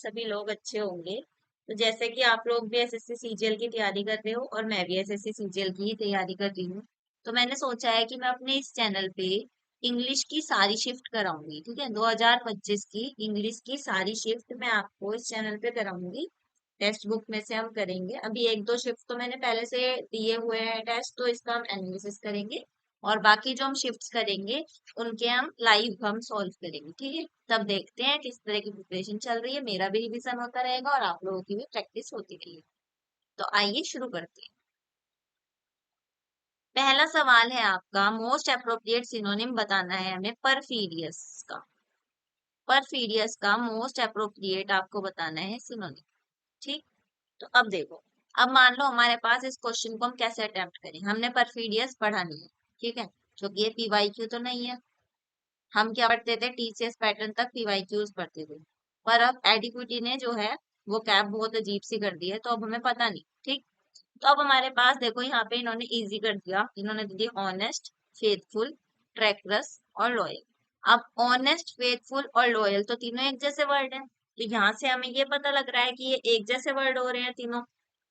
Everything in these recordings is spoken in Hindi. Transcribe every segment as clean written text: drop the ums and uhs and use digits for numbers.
सभी लोग अच्छे होंगे। तो जैसे कि आप लोग भी एसएससी सीजीएल की तैयारी कर रहे हो और मैं भी एसएससी सीजीएल की ही तैयारी कर रही हूँ, तो मैंने सोचा है कि मैं अपने इस चैनल पे इंग्लिश की सारी शिफ्ट कराऊंगी। ठीक है, 2025 की इंग्लिश की सारी शिफ्ट मैं आपको इस चैनल पे कराऊंगी। टेक्स्ट बुक में से हम करेंगे। अभी एक दो शिफ्ट तो मैंने पहले से दिए हुए हैं टेस्ट, तो इसका हम एनालिसिस करेंगे। और बाकी जो हम शिफ्ट्स करेंगे उनके हम सॉल्व करेंगे। ठीक है, तब देखते हैं किस तरह की प्रिपरेशन चल रही है। मेरा भी रिवीजन होता रहेगा और आप लोगों की भी प्रैक्टिस होती रहेगी। तो आइए शुरू करते हैं। पहला सवाल है आपका, मोस्ट अप्रोप्रिएट सिनोनिम बताना है हमें परफीरियस का। परफीरियस का मोस्ट अप्रोप्रिएट आपको बताना है सिनोनिम। ठीक, तो अब देखो, अब मान लो हमारे पास इस क्वेश्चन को हम कैसे अटेम्प्ट करें। हमने परफीरियस पढ़ा नहीं है, ठीक है, क्योंकि ये पीवाईक्यू तो नहीं है। हम क्या पढ़ते थे, टीसीएस पैटर्न तक पीवाईक्यूज पढ़ते थे। पर अब एडिक्विटी ने जो है वो कैप बहुत अजीब सी कर दी है, तो अब हमें पता नहीं। ठीक, तो अब हमारे पास देखो यहाँ पे इन्होंने इजी कर दिया, इन्होंने दे दिया ऑनेस्ट, फेथफुल, ट्रैकरस और लॉयल। अब ऑनेस्ट, फेथफुल और लॉयल तो तीनों एक जैसे वर्ड हैं, तो यहाँ से हमें ये पता लग रहा है कि ये एक जैसे वर्ड हो रहे हैं तीनों।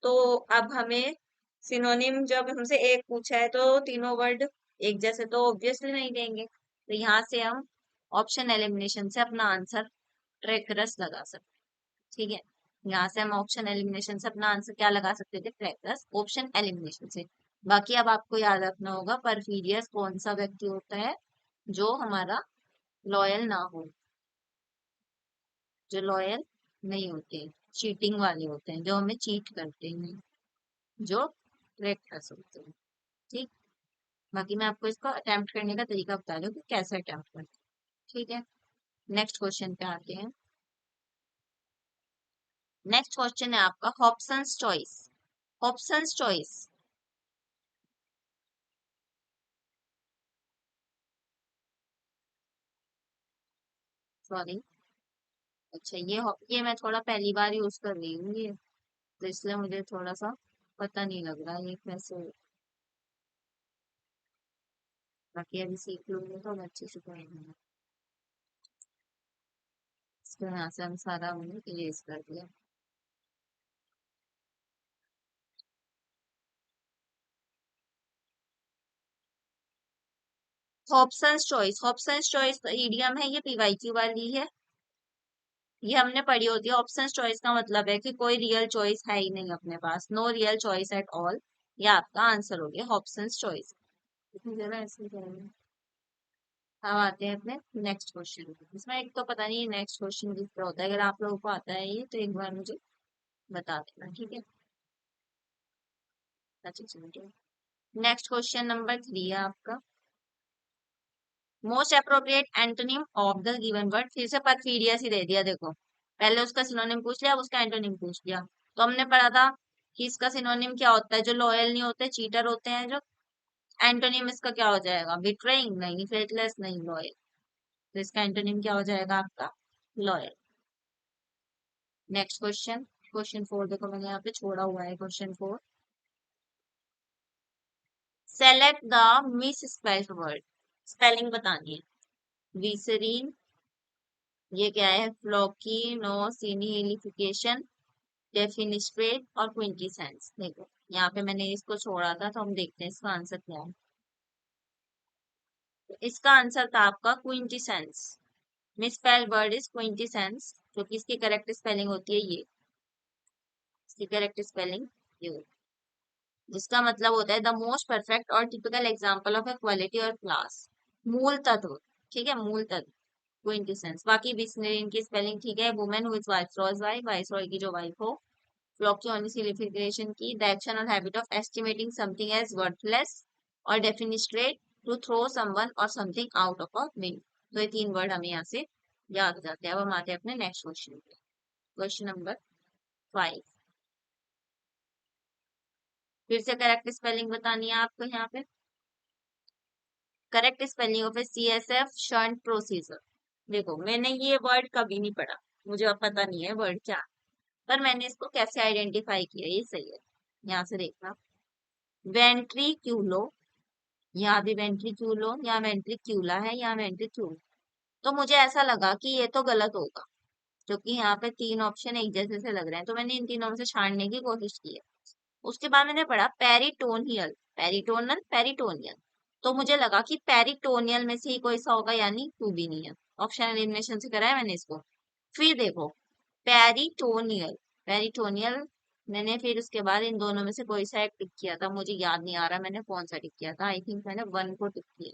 तो अब हमें सिनोनिम जब हमसे एक पूछा है तो तीनों वर्ड एक जैसे तो ऑब्वियसली नहीं देंगे। तो यहाँ से हम ऑप्शन एलिमिनेशन से अपना आंसर ट्रैकरस लगा सकते हैं। ठीक है, यहाँ से हम ऑप्शन एलिमिनेशन से अपना आंसर क्या लगा सकते थे, ट्रैकरस, ऑप्शन एलिमिनेशन से। बाकी अब आपको याद रखना होगा परफीरियस कौन सा व्यक्ति होता है, जो हमारा लॉयल ना हो, जो लॉयल नहीं होते, चीटिंग वाले होते हैं, जो हमें चीट करते हैं, जो ट्रैकरस होते हैं। ठीक, बाकी मैं आपको इसको अटेम्प्ट करने का तरीका बता दूं कि कैसे अटेम्प्ट करते हैं। ठीक है, नेक्स्ट क्वेश्चन पे आते हैं। नेक्स्ट क्वेश्चन है आपका Hobson's choice. Hobson's choice, sorry, अच्छा ये मैं थोड़ा पहली बार यूज कर रही हूँ ये, तो इसलिए मुझे थोड़ा सा पता नहीं लग रहा ये कैसे। बाकी अभी सीख लूंगी तो मैं अच्छे से पढ़ूंगी। इसको यहाँ से हम सारा हमने इरेज कर दिया। Hobson's choice, Hobson's choice idiom है, ये पीवाईक्यू वाली है। ये हमने पढ़ी होती है। ऑप्शंस चॉइस का मतलब है कि कोई रियल चॉइस है ही नहीं अपने पास, no real choice at all. ये आपका आंसर हो गया ऑप्शंस चॉइस। जरा ऐसे ही करेंगे। अब आते हैं अपने नेक्स्ट क्वेश्चन। इसमें एक तो पता नहीं नेक्स्ट क्वेश्चन किस तरह होता है, अगर आप लोगों को आता है ये तो एक बार मुझे बता देना। ठीक है, अच्छा चलिए, नेक्स्ट क्वेश्चन नंबर 3 है आपका, most appropriate antonym of the given word. फिर से परफीरियस ही दे दिया, देखो पहले उसका सिनोनिम पूछ लिया, अब उसका एंटोनिम पूछ लिया। तो हमने पढ़ा था कि इसका सिनोनिम क्या होता है, जो लॉयल नहीं होते, चीटर होते हैं जो। एंटोनिम इसका क्या हो जाएगा, बिट्रेइंग नहीं, फेथलेस नहीं, लॉयल। तो इसका एंटोनिम क्या हो जाएगा आपका, लॉयल। नेक्स्ट क्वेश्चन, क्वेश्चन 4 देखो मैंने यहाँ पे छोड़ा हुआ है, question 4, select the miss spelled word. Spelling बतानी है। ग्लिसरीन, ये क्या है, फ्लोकिनोसिनिफिकेशन, डेफिनिस्ट्रेट और क्विंटीसेंस। देखो यहाँ पे मैंने इसको छोड़ा था, तो हम देखते हैं इसका आंसर क्या है। तो इसका आंसर था आपका क्विंटीसेंस। मिसस्पेल्ड वर्ड इज क्विंटीसेंस, जो कि इसकी करेक्ट स्पेलिंग होती है ये, इसकी करेक्ट स्पेलिंग ये होती है, जिसका मतलब होता है द मोस्ट परफेक्ट और typical example of A quality और क्लास, मूल तत्व। ठीक है, मूल तत्व, क्विंटीसेंस। बाकी भी इनकी स्पेलिंग ठीक है। Women who is viceroy's wife, viceroy की जो वाइफ हो। फ्लॉक्यूनिसिलिफिकेशन की, द एक्शन और habit of estimating something as worthless. और defenestrate, to throw someone or something out of a window. तो ये तीन वर्ड हमें यहाँ से याद हो जाते हैं। अब हम आते हैं अपने नेक्स्ट क्वेश्चन पे, क्वेश्चन नंबर 5। फिर से करेक्ट स्पेलिंग बतानी है आपको यहाँ पे। Correct spelling of A CSF shunt procedure. देखो मैंने ये वर्ड कभी नहीं पढ़ा, मुझे अब पता नहीं है वर्ड क्या, पर मैंने इसको कैसे आइडेंटिफाई किया ये सही है। यहाँ से देखना, वेंट्रिक्यूलो, यहाँ भी वेंट्रिक्यूलो, यहाँ वेंट्रिक्यूला है, यहाँ वेंट्रिक्यूल। तो मुझे ऐसा लगा कि ये तो गलत होगा, क्योंकि यहाँ पे तीन ऑप्शन एक जैसे से लग रहे हैं, तो मैंने इन तीनों में से छानने की कोशिश की है। उसके बाद मैंने पढ़ा पेरिटोनियल, पेरिटोनल, पेरिटोनियल। तो मुझे लगा कि पेरिटोनियल में से ही कोई सा होगा, यानी टू भी नहीं है। ऑप्शन एलिमिनेशन से कराया मैंने इसको। फिर देखो पेरिटोनियल, पेरिटोनियल मैंने फिर उसके बाद इन दोनों में से कोई सा एक टिक किया था, मुझे याद नहीं आ रहा मैंने कौन सा टिक किया था। आई थिंक मैंने वन को टिक किया।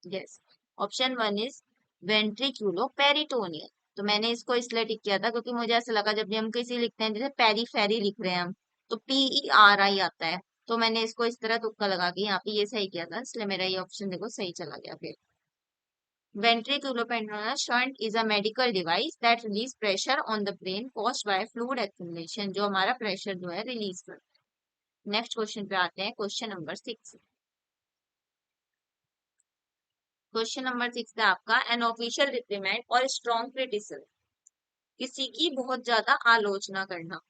Yes, option one is ventriculoperitoneal. तो मैंने इसको इसलिए टिक किया था क्योंकि मुझे ऐसा लगा जब भी हम किसी लिखते हैं, जैसे पेरीफेरी लिख रहे हैं हम, तो PERI आता है। तो मैंने इसको इस तरह तुक्का लगा के यहाँ पे ये सही किया था, इसलिए मेरा ये ऑप्शन देखो सही चला गया। फिर ventriculoperitoneal shunt is a medical device that release pressure on the brain caused by fluid accumulation, जो हमारा प्रेशर जो है रिलीज करता है। नेक्स्ट क्वेश्चन पे आते हैं, क्वेश्चन नंबर 6। क्वेश्चन नंबर 6 है आपका एन ऑफिशियल रिप्रीमेंड और स्ट्रॉन्ग क्रिटिसिज्म, किसी की बहुत ज्यादा आलोचना करना।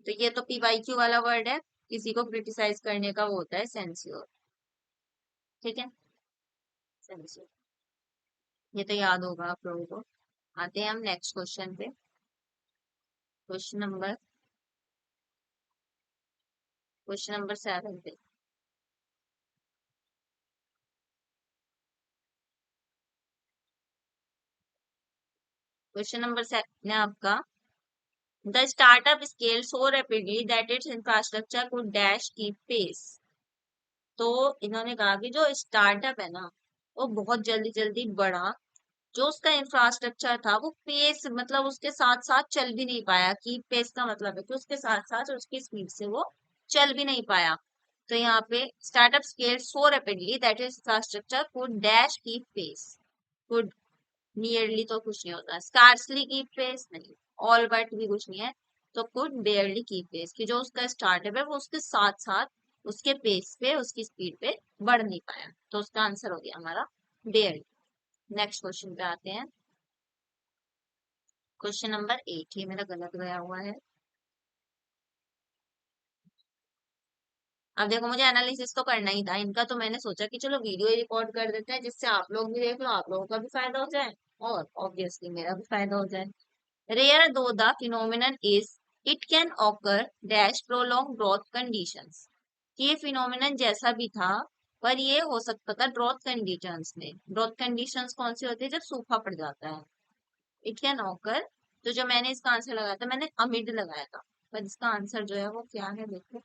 तो ये तो PYQ वाला वर्ड है, किसी को क्रिटिसाइज करने का वो होता है सेंस्योर। ठीक है, सेंस्योर, ये तो याद होगा आप लोगों को। आते हैं हम नेक्स्ट क्वेश्चन पे, क्वेश्चन नंबर 7 पे। क्वेश्चन नंबर 7 है आपका the startup scale so rapidly that it's infrastructure could dash keep pace. तो इन्होंने कहा कि जो स्टार्टअप है ना, वो बहुत जल्दी जल्दी बढ़ा, जो उसका इंफ्रास्ट्रक्चर था वो पेस मतलब उसके साथ साथ चल भी नहीं पाया। की पेस का मतलब है कि उसके साथ साथ उसकी स्पीड से वो चल भी नहीं पाया। तो यहाँ पे startup scale so rapidly that is infrastructure could dash keep pace. Could nearly तो कुछ नहीं होता, स्कार्सली कीप पेस नहीं, ऑल बट भी कुछ नहीं है। तो कुड बेयरली कीप पेस, कि जो उसका स्टार्टअप है वो उसके साथ साथ उसके पेस पे उसकी स्पीड पे बढ़ नहीं पाया। तो उसका आंसर हो गया हमारा बेयरली। नेक्स्ट क्वेश्चन पे आते हैं, क्वेश्चन नंबर 8। ये मेरा गलत गया हुआ है। अब देखो मुझे एनालिसिस तो करना ही था इनका, तो मैंने सोचा कि चलो वीडियो रिकॉर्ड कर देते हैं, जिससे आप लोग भी देख लो, आप लोगों का भी फायदा हो जाए और ऑब्वियसली मेरा भी फायदा हो जाए। Rare though the phenomenon is it can occur dash prolong drought conditions. ये फिनोमिनन जैसा भी था, पर ये हो सकता था ड्रॉथ कंडीशंस में। ड्रॉथ कंडीशंस कौन सी होती है, जब सूखा पड़ जाता है। इट कैन ऑकर, तो जो मैंने इसका आंसर लगाया था मैंने अमिड लगाया था, पर इसका आंसर जो है वो क्या है देखो,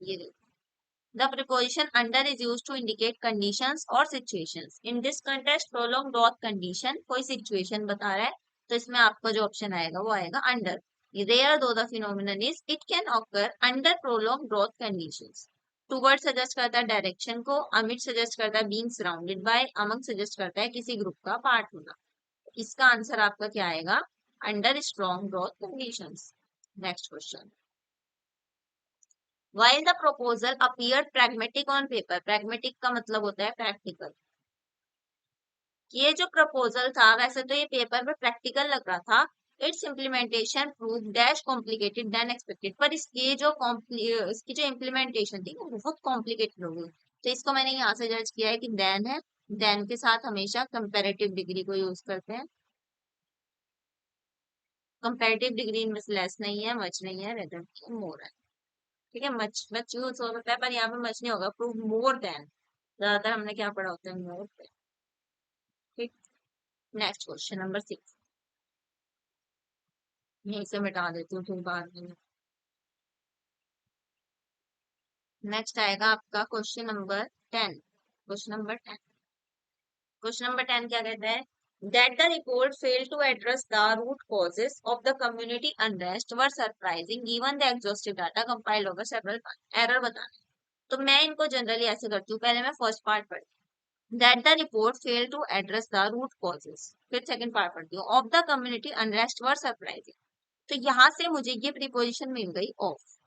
ये देखो the preposition under is used to indicate conditions और situations. In this context prolong dot condition कोई सिचुएशन बता रहा है, तो इसमें आपका जो ऑप्शन आएगा वो आएगा under. Rare though the phenomenon is it can occur under prolong dot conditions. Toward suggest करता है डायरेक्शन को, अमिड सजेस्ट करता है being surrounded by, among suggest करता है किसी ग्रुप का पार्ट होना। इसका आंसर आपका क्या आएगा, under strong growth conditions. Next question, while the proposal appeared pragmatic on paper, pragmatic का मतलब होता है प्रैक्टिकल। ये जो प्रपोजल था वैसे तो ये पेपर में प्रैक्टिकल लग रहा था, it's implementation prove dash complicated then expected. पर इसकी जो इम्प्लीमेंटेशन थी वो बहुत कॉम्प्लिकेटेड हो गई। तो इसको मैंने यहाँ से जज किया है कि देन है, देन के साथ हमेशा कंपेरेटिव डिग्री को यूज करते हैं। कंपेरेटिव डिग्री इनमें से लेस नहीं है, मच नहीं है, रेदर मोर है। ठीक है, मच मच यूज हो सकता है, पर यहाँ पे मच नहीं होगा, प्रूव मोर देन। ज्यादातर हमने क्या पढ़ा होता है, मोर देन। ठीक, नेक्स्ट क्वेश्चन नंबर 6, यहीं से मिटा देती हूँ फिर बाद में। नेक्स्ट आएगा आपका क्वेश्चन नंबर 10। क्वेश्चन नंबर 10 क्या कहता है, that the report failed to address the root causes of the community unrest were surprising given the exhaustive data compiled over several months। Error बताना। तो मैं इनको जनरली ऐसे करती हूँ, पहले मैं फर्स्ट पार्ट पढ़ती, that the report failed to address the root causes, फिर सेकंड पार्ट पढ़ती हूँ, of the community unrest were surprising। तो यहाँ से मुझे ये प्रीपोजिशन मिल गई ऑफ।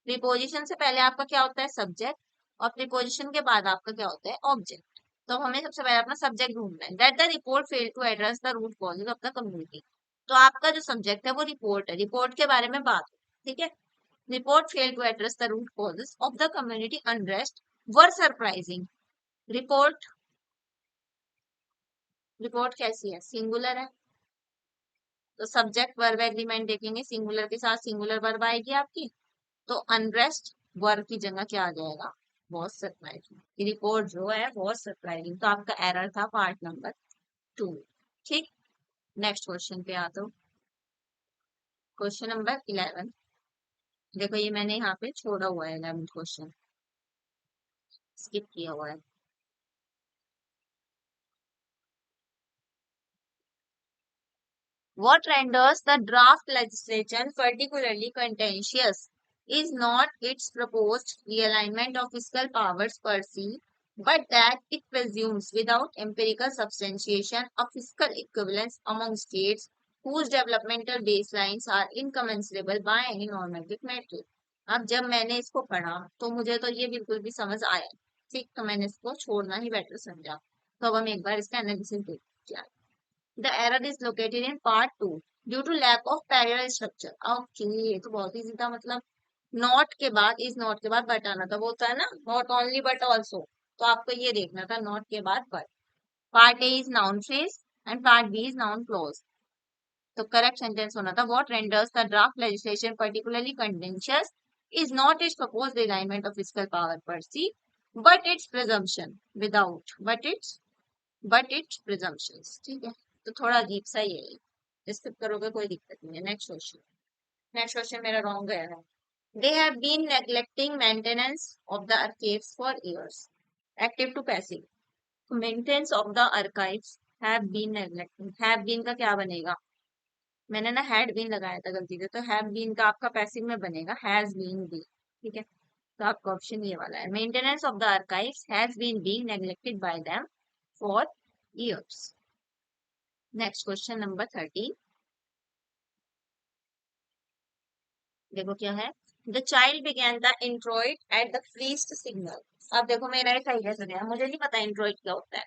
प्रीपोजिशन से पहले आपका क्या होता है, सब्जेक्ट, और प्रीपोजिशन के बाद आपका क्या होता है, ऑब्जेक्ट। तो हमें सबसे पहले अपना सब्जेक्ट ढूंढना है, that the report fail to address the root causes of the community. तो आपका जो सब्जेक्ट है वो रिपोर्ट है, रिपोर्ट के बारे में बात, ठीक है। Report fail to address the root causes of the community unrest were surprising. Report, report कैसी है, सिंगुलर है, तो सब्जेक्ट वर्ब एग्रीमेंट देखेंगे, सिंगुलर के साथ सिंगुलर वर्ब आएगी आपकी, तो अनरेस्ट वर्ब की जगह क्या आ जाएगा, वॉज सरप्राइजिंग। रिपोर्ट जो है वॉज सरप्राइजिंग, तो आपका एरर था पार्ट नंबर 2। ठीक, नेक्स्ट क्वेश्चन पे आता हूँ। क्वेश्चन नंबर 11, देखो ये मैंने यहाँ पे छोड़ा हुआ है, 11 क्वेश्चन स्किप किया हुआ है। What renders the draft legislation particularly contentious is not its proposed realignment of fiscal powers per se, but that it presumes, without empirical substantiation, a fiscal equivalence among states whose developmental baselines are incommensurable by any normative metric. अब जब मैंने इसको पढ़ा तो मुझे तो ये बिल्कुल भी समझ आया, ठीक, तो मैंने इसको छोड़ना ही बेटर समझा। तो अब हम एक बार इसका एनालिसिस देखते हैं। The error is located in part 2 due to lack of parallel structure. Okay, ये तो बहुत ही सीधा, मतलब नॉट के बाद, इज नॉट के बाद बट आना था, वो होता है ना नॉट ओनली बट ऑल्सो, तो आपको ये देखना था नॉट के बाद but. Part A is noun phrase and part B is noun clause, तो करेक्ट सेंटेंस होना था what renders the draft legislation particularly contentious is not its proposed alignment of fiscal power per se, but its presumption without, but its presumptions। ठीक है, तो थोड़ा अजीब सा ही है, स्किप करोगे कोई दिक्कत नहीं है। नेक्स्ट क्वेश्चन, नेक्स्ट क्वेश्चन मेरा रॉन्ग गया है। They have been neglecting maintenance of the archives for years। Active to passive, maintenance of the archives have been neglecting, have been का क्या बनेगा, मैंने ना हैड बीन लगाया था गलती से, तो हैव बीन का आपका पैसिव में बनेगा हैज बीन बी। ठीक है, तो आपका ऑप्शन ये वाला है, maintenance of the archives has been being neglected by them for years। Next question number 13, देखो क्या है। The child began the introit at the first signal. अब देखो मेरा एक आइडिया सुनिए, मुझे नहीं पता इंट्रोइट क्या होता है।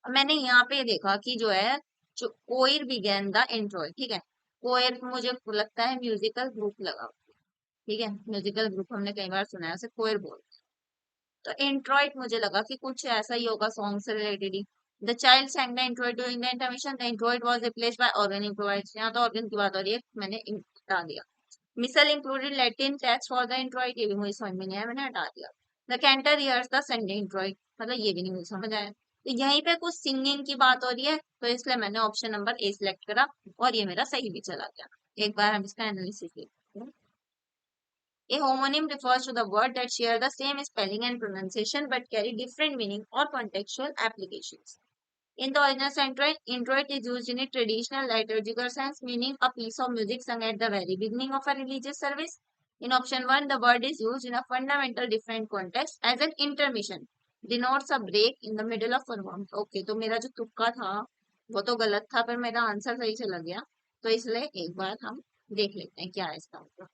अब मैंने यहाँ पे देखा कि जो है, जो कोयर बिगेन द इंट्रोइट, ठीक है, कोयर मुझे लगता है म्यूजिकल ग्रुप लगा, ठीक है, म्यूजिकल ग्रुप हमने कई बार सुना है उसे कोयर बोल, तो इंट्रोइट मुझे लगा कि कुछ ऐसा ही होगा सॉन्ग से related he. The child sang the introit during the intermission, the introit was replaced by organ improvised, यहाँ तो organ की बात हो रही है, मैंने हटा दिया। Missal included Latin text for the introit, ये भी मुझे समझ में नहीं आया, मैंने हटा दिया। The cantor hears the Sunday introit, मतलब ये भी नहीं मुझे समझ आया, तो यहीं पे कुछ सिंगिंग की बात हो रही है, तो इसलिए मैंने ऑप्शन नंबर ए सिलेक्ट करा, और ये मेरा सही भी चला गया। एक बार हम इसका एनालिसिस देखते हैं। A homonym refers to the word that share the same spelling and pronunciation but carry different meaning or contextual applications. In the original centroid, introit is used in a traditional liturgical sense, meaning a piece of music sung at the very beginning of a religious service. In option 1, the word is used in a fundamental different context as an intermission, denotes a break in the middle of performance. Okay, तो मेरा जो तुक्का था वो तो गलत था, पर मेरा आंसर सही चला गया, तो इसलिए एक बार हम देख लेते हैं क्या है इसका मतलब।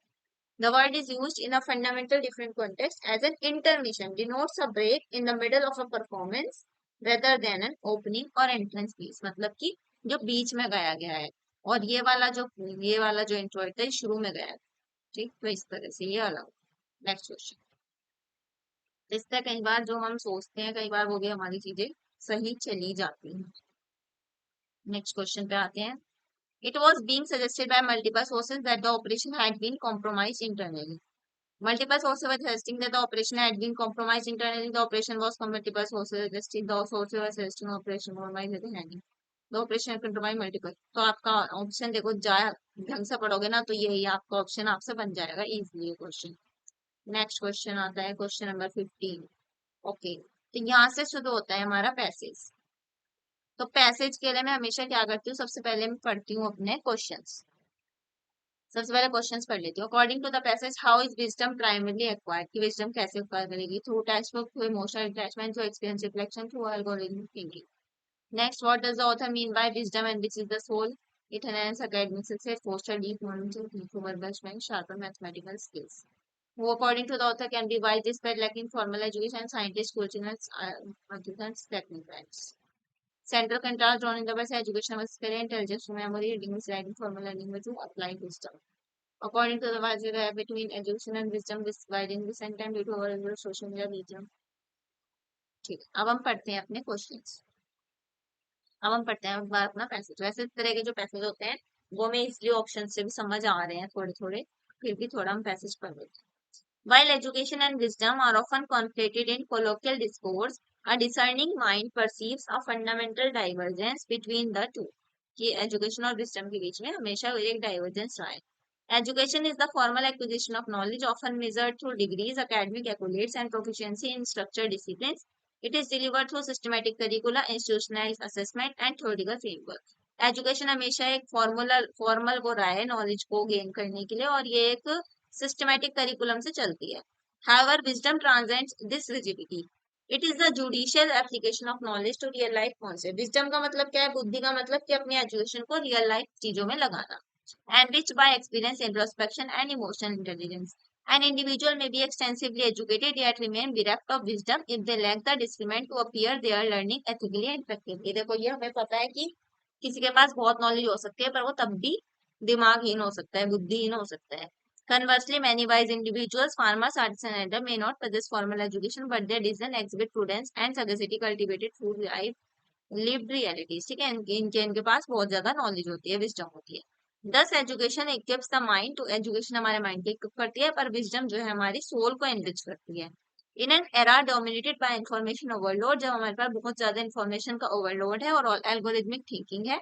The word is used in a fundamental different context as an intermission, denotes a break in the middle of a performance rather than an opening or entrance piece, मतलब कि जो बीच में गाया गया है, और ये वाला जो इंट्रोइट है शुरू में गया है। ठीक, तो इस तरह से ये अलग। नेक्स्ट क्वेश्चन, इससे कई बार जो हम सोचते हैं कई बार वो भी हमारी चीजें सही चली जाती हैं। नेक्स्ट क्वेश्चन पे आते हैं। It was being suggested by multiple sources that the operation had been compromised internally. Multiple sources were suggesting that the operation had been compromised internally. The operation was from multiple sources suggesting the sources were suggesting operation compromised the handling. The operation compromised multiple. तो आपका ऑप्शन देखो जा ढंग से पढ़ोगे ना तो यही आपका ऑप्शन आपसे बन जाएगा इजीली क्वेश्चन। नेक्स्ट क्वेश्चन आता है क्वेश्चन नंबर 15। ओके, तो यहाँ से शुरू होता है हमारा पैसेज। तो पैसेज के लिए मैं हमेशा क्या करती हूँ, सबसे पहले मैं पढ़ती हूँ अपने क्वेश्चंस। सबसे पहले क्वेश्चंस पढ़ लेती हूँ। According to the passage, how is wisdom primarily acquired, कि विजडम कैसे एक्वायर करेगी, through textbook, through emotional attachment, through experience reflection, through algorithmic thinking. Next, what does the author mean by wisdom and which is the soul, it enhance academic success, foster deep knowledge, improve verbal strength, sharpen mathematical skills. Who according to the author can be wise despite lacking formal education, scientists, culturals, artisans, technocrats. Central contrast drawn in the best education was experience, intelligence, memory, reading, writing, formal learning with applied wisdom. According to the wise gap between education and wisdom, this widening the same time due to our social media medium. ठीक है, अब हम पढ़ते हैं अपने क्वेश्चंस। अब हम पढ़ते हैं एक बार अपना पैसेज। वैसे इस तरह के जो पैसेज होते हैं वो हमें इसलिए ऑप्शन से भी समझ आ रहे हैं थोड़े थोड़े, फिर भी थोड़ा हम पैसेज पढ़ लेते हैं। While education and wisdom are often conflated in colloquial discourse, a discerning mind perceives a fundamental divergence between the two. कि एजुकेशन और विजडम के बीच में हमेशा एक डाइवर्जेंस रहा है। Education is the formal acquisition of knowledge, often measured through degrees, academic accolades, and proficiency in structured disciplines. It is delivered through systematic curricula, institutionalized assessment, and theoretical framework. Education हमेशा एक फॉर्मल वो रहा है नॉलेज को गेन करने के लिए, और ये एक सिस्टमैटिक करिकुलम से चलती है। However, wisdom transcends this rigidity. It is the judicial application of knowledge to real life concept. Wisdom का मतलब क्या है? बुद्धि का मतलब कि अपनी एजुकेशन को रियल लाइफ चीजों में लगाना। Enriched by experience, introspection, and emotional intelligence. An individual may be extensively educated yet remain bereft of wisdom if they lack the discernment to appear they are learning ethically and effectively. देखो ये हमें पता है कि किसी के पास बहुत नॉलेज हो सकती है पर वो तब भी दिमागहीन हो सकता है, बुद्धिहीन हो सकता है। Conversely, many wise individuals, farmers, artisans, and elders may not possess formal education, but their decisions exhibit prudence and sagacity cultivated through life lived realities. ठीक है, इनके पास बहुत ज्यादा नॉलेज होती है, विजडम होती है। This education equips the mind to, education हमारे माइंड को इक्विप करती है, पर विजडम जो है हमारी सोल को एनरिच करती है। In an era dominated by information overload, जब हमारे पास बहुत ज्यादा इंफॉर्मेशन का ओवरलोड है और एल्गोरिथमिक थिंकिंग है,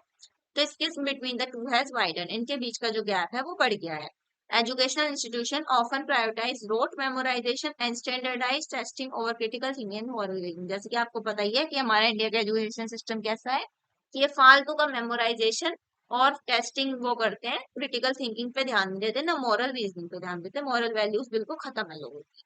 तो skills between the two has widen, इनके बीच का जो गैप है वो बढ़ गया है। Educational institution often prioritize rote memorization and standardize testing over critical thinking and moral reasoning. जैसे कि आपको पता ही है कि हमारा इंडिया का एजुकेशन सिस्टम कैसा है कि ये फालतू का मेमोराइजेशन और टेस्टिंग वो करते हैं, क्रिटिकल थिंकिंग पे ध्यान नहीं देते, ना मॉरल रीजनिंग पे ध्यान देते, मॉरल वैल्यूज बिल्कुल खत्म है लोगों की।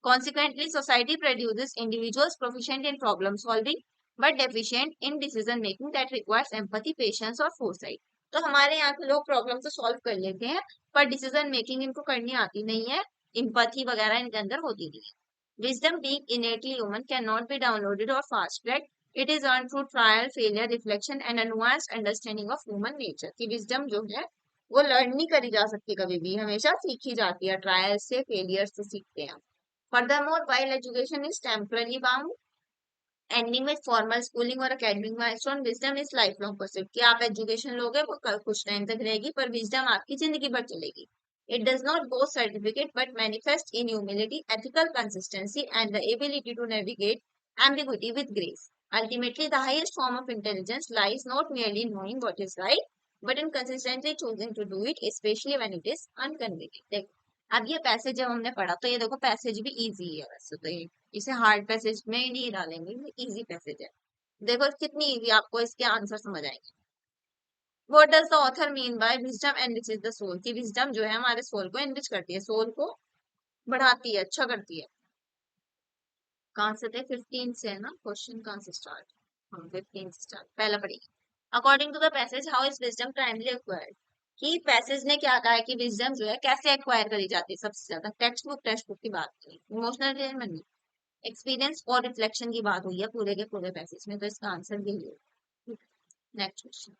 Consequently, society produces individuals proficient in problem solving but deficient in decision making that requires empathy, patience और foresight. तो हमारे यहाँ के लोग प्रॉब्लम तो सॉल्व कर लेते हैं पर डिसीजन मेकिंग इनको करनी आती नहीं है, इम्पैथी वगैरह इनके अंदर होती नहीं है। Wisdom being innately human cannot be downloaded or fast tracked. It is earned through trial, failure, reflection and a nuanced understanding of human nature. कि wisdom जो है वो लर्न नहीं करी जा सकती, कभी भी हमेशा सीखी जाती है, ट्रायल से फेलियर से सीखते हैं। Furthermore, while education is temporarily bound, ending with formal schooling or academic milestone, wisdom is lifelong pursuit. कि आप एजुकेशन लोगे वो कल कुछ टाइम तक रहेगी, पर विजडम आपकी जिंदगी भर चलेगी। It does not boast certificate but manifests in humility, ethical consistency, and the ability to navigate ambiguity with grace. Ultimately, the highest form of intelligence lies not merely in knowing what is right, but in consistently choosing to do it, especially when it is inconvenient. अब ये पैसेज जब हमने पढ़ा तो ये देखो पैसेज भी इजी है, वैसे तो ये इसे हार्ड पैसेज में ही नहीं डालेंगे, ये इजी पैसेज है। देखो कितनी इजी, आपको इसके आंसर समझ आएंगे। What does the author mean by wisdom enriches the soul, की विजडम जो है हमारे सोल को एनरिच करती है, सोल को बढ़ाती है, अच्छा करती है। कहाँ से थे? 15 से है ना क्वेश्चन, कहाँ से स्टार्ट? हाँ 15 से स्टार्ट, पहला पढ़िए। According to the passage how is wisdom primarily acquired, कि पैसेज ने क्या कहा है कि विजडम जो है कैसे एक्वायर करी जाती है सबसे ज्यादा। टेक्स्ट बुक की बात की, इमोशनल ट्रीटमेंट, एक्सपीरियंस और रिफ्लेक्शन की बात हुई है पूरे के पूरे पैसेज में, तो इसका आंसर यही है। Next question,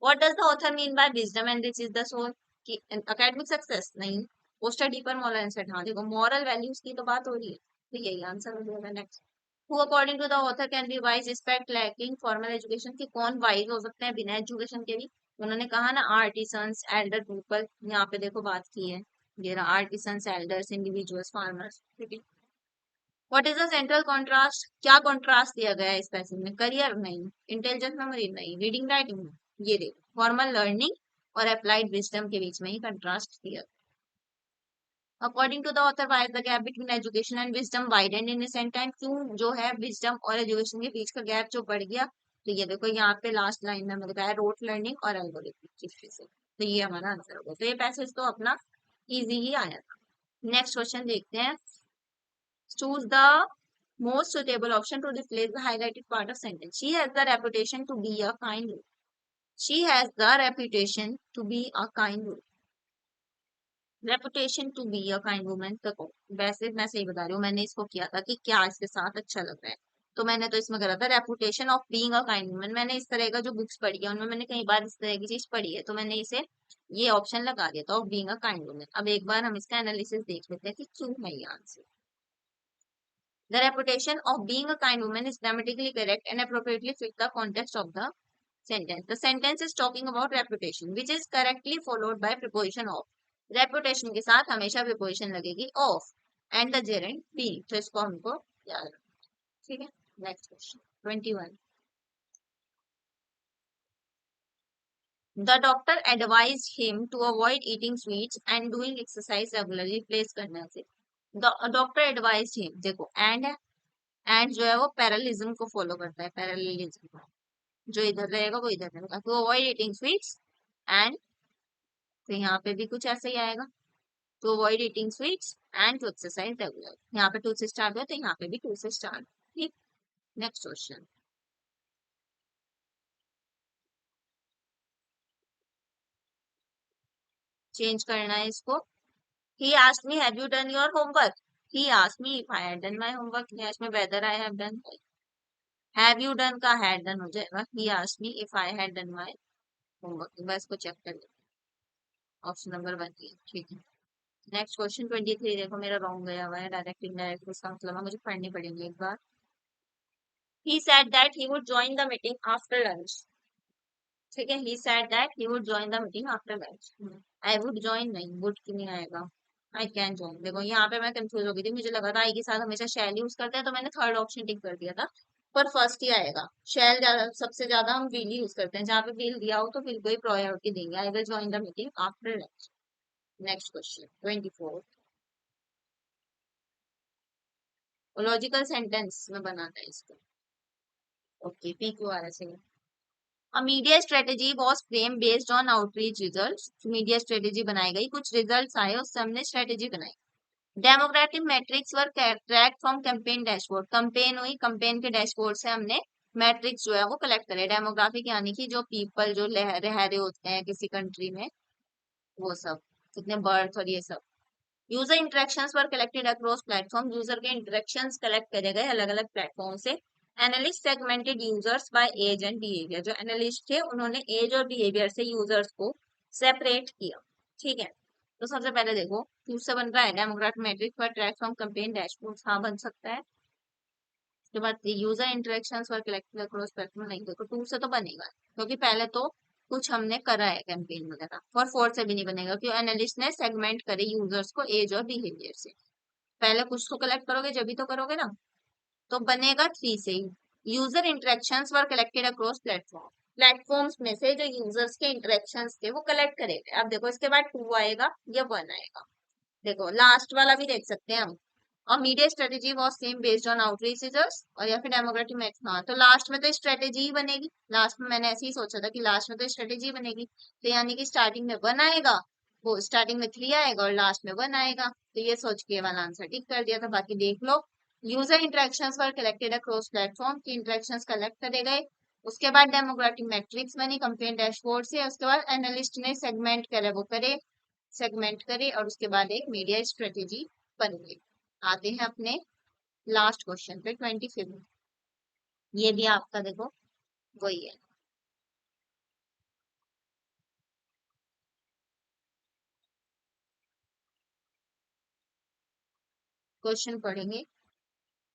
what does the author mean by wisdom and this is the soul, कि एकेडमिक सक्सेस नहीं, पोस्टर डीपर मॉरल इंसाइट, हाँ देखो मॉरल वैल्यूज की तो बात हो रही है, तो यही आंसर हो जाएगा। Next, who according to the author can be wise respect lacking formal education, की कौन वाइज हो सकते हैं बिना एजुकेशन के भी? उन्होंने कहा ना आर्टिसंस, एल्डर पीपल, यहाँ पे देखो बात की है, ये रहा आर्टिसंस, एल्डर्स, इंडिविजुअल्स, फार्मर्स। ठीक है, what is the central contrast, क्या कॉन्ट्रास्ट दिया गया है इस पैसेज में? करियर नहीं, इंटेलिजेंस मेमोरी नहीं, रीडिंग राइटिंग, ये देखो फॉर्मल लर्निंग और अप्लाइड विजडम के बीच में ही कंट्रास्ट दिया। According to the author why the gap between education and wisdom widened in recent time, क्यों जो है विजडम और एजुकेशन के बीच का गैप जो बढ़ गया? तो ये देखो यहाँ पे लास्ट लाइन में बताया रोट लर्निंग और एल्गोरिथमिक की वजह से, तो ये हमारा आंसर होगा। तो ये पैसेज तो अपना इजी ही आया था। नेक्स्ट क्वेश्चन देखते हैं, choose the most suitable option to replace the highlighted part of sentence. She has the reputation to be a kind woman. She has the reputation to be a kind woman. Reputation to be a kind woman, देखो वैसे मैं सही बता रही हूँ, मैंने इसको किया था कि क्या इसके साथ अच्छा लग रहा है, तो मैंने तो इसमें करा था reputation of being a kind woman. मैंने इस तरह का जो बुक्स पढ़ी है उनमें मैंने कई बार इस तरह की चीज पढ़ी है, तो मैंने इसे ये ऑप्शन लगा दिया था of being a kind woman. अब एक बार हम इसका एनालिसिस देख लेते हैं कि क्यों है ये answer. The reputation of being a kind woman is grammatically correct and appropriately fit the context of the sentence. The sentence is talking about reputation, which is correctly followed by preposition of. Reputation के साथ हमेशा preposition लगेगी of and the gerund being. तो इसको हमको याद रखना, ठीक है। Next question 21. The doctor advised him to avoid eating sweets and doing exercise regularly. Place करना है। डॉक्टर एडवाइज हिम, देखो एंड है, एंड जो है वो पैरालिज्म को फॉलो करता है, पैरालिज्म को, जो इधर रहेगा वो इधर रहेगा। तो अवॉइड ईटिंग स्वीट्स एंड, तो यहाँ पे भी कुछ ऐसा ही आएगा, to avoid eating sweets and to exercise regular. यहाँ पे टू से स्टार्ट हुआ तो यहाँ पे भी टू से स्टार्ट। ठीक, नेक्स्ट क्वेश्चन। चेंज करना है इसको। He asked me, have you done your homework? He asked me if I had done my homework. He asked me whether I have done. Have you done का had done हो जाएगा। He asked me if I had done my homework। बस को चेक कर लेते, ऑप्शन नंबर 1 की, ठीक है। Next question 23। देखो मेरा रॉन्ग गया हुआ है, डायरेक्ट इनडायरेक्ट उसका मतलब है मुझे पढ़नी पड़ेगी एक बार। He said that he would join the meeting after lunch। ठीक है, he said that he would join the meeting after lunch। I would join नहीं, would क्यों नहीं आएगा। I can join। देखो यहाँ पे मैं कंफ्यूज हो गई थी, मुझे लगा था आई के साथ हमेशा शैल यूज करते हैं, तो मैंने थर्ड ऑप्शन टिक कर दिया था, पर फर्स्ट ही आएगा। शैल ज्यादा, सबसे ज्यादा हम विल यूज करते हैं, जहाँ पे विल दिया हो तो विल को ही प्रायोरिटी देंगे। I will join the meeting after lunch. Next question 24। Logical sentence में बनाना है इसको। Okay, P Q R S. A media strategy was framed based on outreach results। Media strategy बनाई गई, कुछ रिजल्ट्स आए, उससे हमने स्ट्रेटेजी बनाई। Demographic matrix were track from campaign dashboard. Campaign हुई, कैंपेन के डैशबोर्ड से हमने मैट्रिक्स जो है वो कलेक्ट करे। डेमोग्राफिक यानी कि जो पीपल जो रह रहे होते हैं किसी कंट्री में, वो सब, कितने बर्थ और ये सब। User interactions were collected across platform. User के इंटरेक्शंस कलेक्ट करे गए अलग अलग प्लेटफॉर्म से। Analyst segmented users by age and behaviour. जो एनालिस्ट थे उन्होंने एज और बिहेवियर से यूजर्स को सेपरेट किया। ठीक है, तो सबसे पहले देखो क्यू से बन रहा है डेमोग्राफिक मैट्रिक्स पर ट्रैक फ्रॉम कैंपेन डैशबोर्ड। हाँ बन सकता है। उसके बाद user interactions were collected across platform, नहीं देखो टू से तो बनेगा, क्योंकि पहले तो कुछ हमने करा है कैंपेन वगैरह। और फोर से भी नहीं बनेगा, क्योंकि एनालिस्ट ने सेगमेंट करे यूजर्स को एज और बिहेवियर से। पहले कुछ तो कलेक्ट करोगे जब भी तो करोगे ना, तो बनेगा थ्री से ही। User interactions were collected across platform. Platforms में से जो यूजर्स के इंटरेक्शंस थे वो कलेक्ट करेंगे। अब देखो इसके बाद टू आएगा या वन आएगा। देखो लास्ट वाला भी देख सकते हैं हम। और media strategy was same based on outreach readers, और या फिर डेमोक्रेटिक मैच। हाँ, तो लास्ट में तो स्ट्रेटेजी ही बनेगी। लास्ट में मैंने ऐसे ही सोचा था कि लास्ट में तो स्ट्रेटेजी बनेगी, तो यानी कि स्टार्टिंग में वन आएगा, वो स्टार्टिंग में थ्री आएगा और लास्ट में वन आएगा। तो ये सोच के वाला आंसर टिक कर दिया था। बाकी देख लो, user interactions were collected across platform की इंटरेक्शंस कलेक्ट करे गए। उसके बाद डेमोक्रेटिक मैट्रिक्स बनी कंपेयर डैशबोर्ड से। उसके बाद एनालिस्ट ने सेगमेंट करे, वो करे सेगमेंट करे, और उसके बाद एक मीडिया स्ट्रेटेजी बन गई। आते हैं अपने लास्ट क्वेश्चन पे 25। ये भी आपका देखो वही है। क्वेश्चन पढ़ेंगे।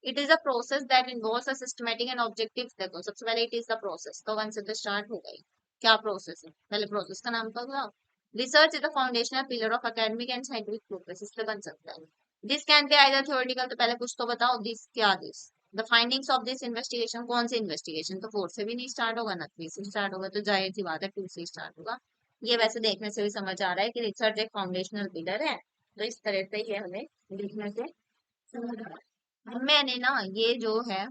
It is a process that involves a systematic and objective. देखो सबसे पहले इट इज द प्रोसेस, तो वन से तो स्टार्ट हो गई। क्या प्रोसेस है, पहले प्रोसेस का नाम तो था। Research is the foundational pillar of academic and scientific progress. इससे बन सकता है। This can be either theoretical, तो पहले कुछ तो बताओ, दिस क्या, this the findings of this investigation. कौन सी इन्वेस्टिगेशन, तो फोर से भी नहीं स्टार्ट होगा ना थ्री से स्टार्ट होगा, तो जाहिर सी बात है टू से स्टार्ट होगा। ये वैसे देखने से भी समझ आ रहा है कि रिसर्च एक फाउंडेशनल पिलर है, तो इस तरह से ये हमें लिखने से समझ आ रहा है। मैंने ना ये जो है,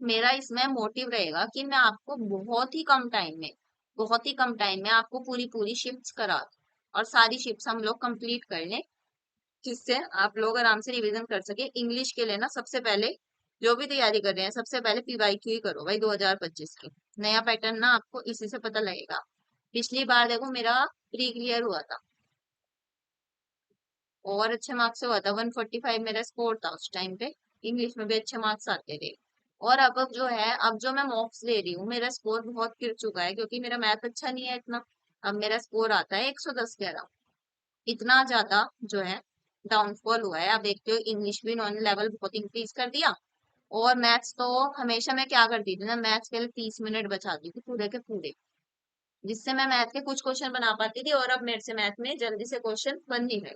मेरा इसमें मोटिव रहेगा कि मैं आपको बहुत ही कम टाइम में आपको पूरी पूरी शिफ्ट्स करा दूं, और सारी शिफ्ट्स हम लोग कंप्लीट कर लें, जिससे आप लोग आराम से रिवीजन कर सके। इंग्लिश के लिए ना सबसे पहले जो भी तैयारी कर रहे हैं, सबसे पहले पीवाईक्यू ही करो भाई 2025 की। नया पैटर्न ना आपको इसी से पता लगेगा। पिछली बार देखो मेरा प्री क्लियर हुआ था और अच्छे मार्क्स से हुआ था, 145 मेरा स्कोर था उस टाइम पे। इंग्लिश में भी अच्छे मार्क्स आते थे। और अब जो है, अब जो मैं मॉक्स ले रही हूँ, मेरा स्कोर बहुत गिर चुका है, क्योंकि मेरा मैथ अच्छा नहीं है इतना। अब मेरा स्कोर आता है 110 11। इतना ज्यादा जो है डाउनफॉल हुआ है। अब देखते हो इंग्लिश भी इन्होंने लेवल बहुत इंक्रीज कर दिया, और मैथ्स तो हमेशा मैं क्या करती थी ना, मैथ्स के लिए 30 मिनट बचाती थी पूरे के पूरे, जिससे मैं मैथ के कुछ क्वेश्चन बना पाती थी। और अब मेरे से मैथ में जल्दी से क्वेश्चन बन नहीं रहे,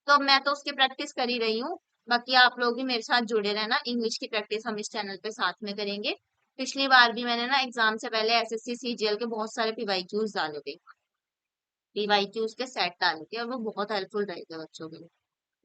तो अब मैं तो उसकी प्रैक्टिस कर ही रही हूँ। बाकी आप लोग भी मेरे साथ जुड़े रहना, इंग्लिश की प्रैक्टिस हम इस चैनल पे साथ में करेंगे। पिछली बार भी मैंने ना एग्जाम से पहले एसएससी सीजीएल के बहुत सारे पीवाईक्यूज डाले थे, पीवाईक्यूज के सेट डाले थे, और वो बहुत हेल्पफुल रहे थे बच्चों के लिए।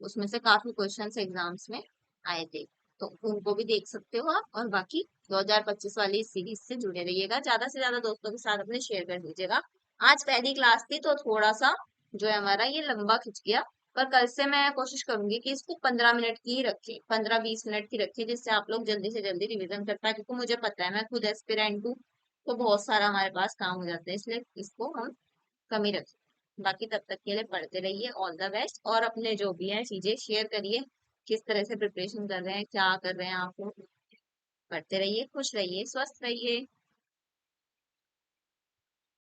उसमें से काफी क्वेश्चंस एग्जाम्स में आए थे, तो उनको भी देख सकते हो आप। और बाकी 2025 वाली इस सीरीज से जुड़े रहिएगा, ज्यादा से ज्यादा दोस्तों के साथ अपने शेयर कर दीजिएगा। आज पहली क्लास थी तो थोड़ा सा जो है हमारा ये लंबा खिंच गया, पर कल से मैं कोशिश करूंगी कि इसको 15 मिनट की ही रखें, 15-20 मिनट की रखें, जिससे आप लोग जल्दी से जल्दी रिवीजन कर पाए, क्योंकि मुझे पता है मैं खुद एस्पिरेंट हूँ, तो बहुत सारा हमारे पास काम हो जाता है, इसलिए इसको हम कम ही रखें। बाकी तब तक के लिए पढ़ते रहिए, ऑल द बेस्ट। और अपने जो भी है चीजें शेयर करिए, किस तरह से प्रिपरेशन कर रहे हैं, क्या कर रहे हैं आप लोग। पढ़ते रहिए, खुश रहिए, स्वस्थ रहिए।